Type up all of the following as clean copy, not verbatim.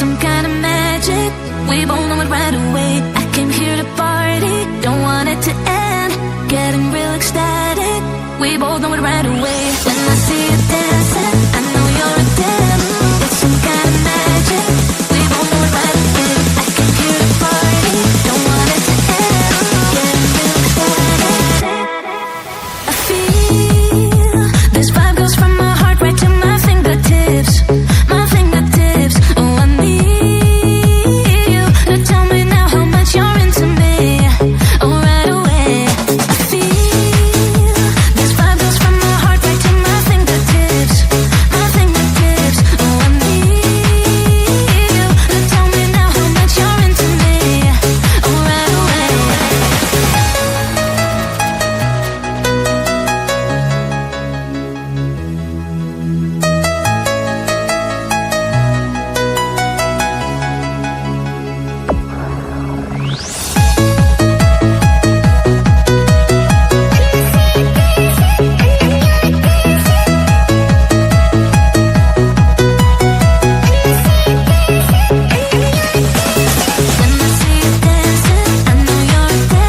some kind of magic. We both know it right away. I came here to party, don't want it to end. Getting real ecstatic. We both know it right away. When I see you dancing, I know you're a 10. It's some kind of magic. We both know it right away. I came here to party, don't want it to end. Getting real ecstatic. I feel this vibe goes from my heart right to my fingertips. My fingertips. Oh, I need you to tell me now how much you're into me. Oh, right away. I feel this vibe goes from my heart right to my fingertips. My fingertips. Oh, I need you to tell me now how much you're into me. Oh, right away. When I see you dancing, I know you're a 10.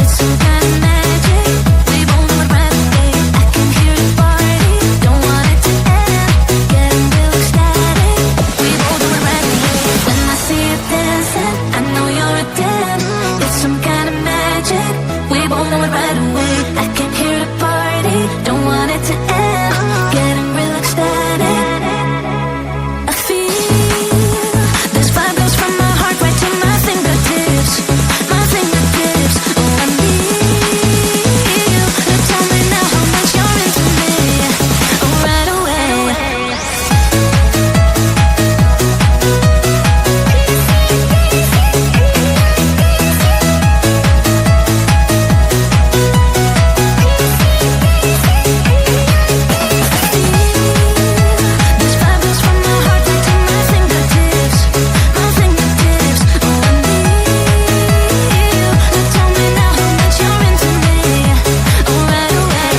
It's some kind of magic. We both know it right away. I came here to party, don't want it to end. Getting real ecstatic. We both know it right away. When I see you dancing, I know you're a 10. It's some kind of magic. We both know it right away. I came here to party, don't want it to end. Getting real ecstatic. I feel this vibe goes from my heart right to my fingertips. My fingertips. Oh, I need you to tell me now how much you're into me. Oh, right away. This vibe goes from my heart right to my fingertips. My fingertips. Oh, I need you to tell me now how much you're into me. Oh, right away.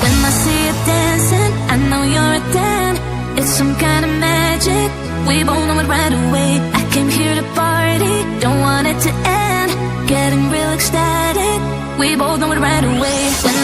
When I see you dancing, I know you're a 10. It's some kind of magic. We both know it right away. I came here to party, don't want it to end. Getting real ecstatic. We both know it right away. When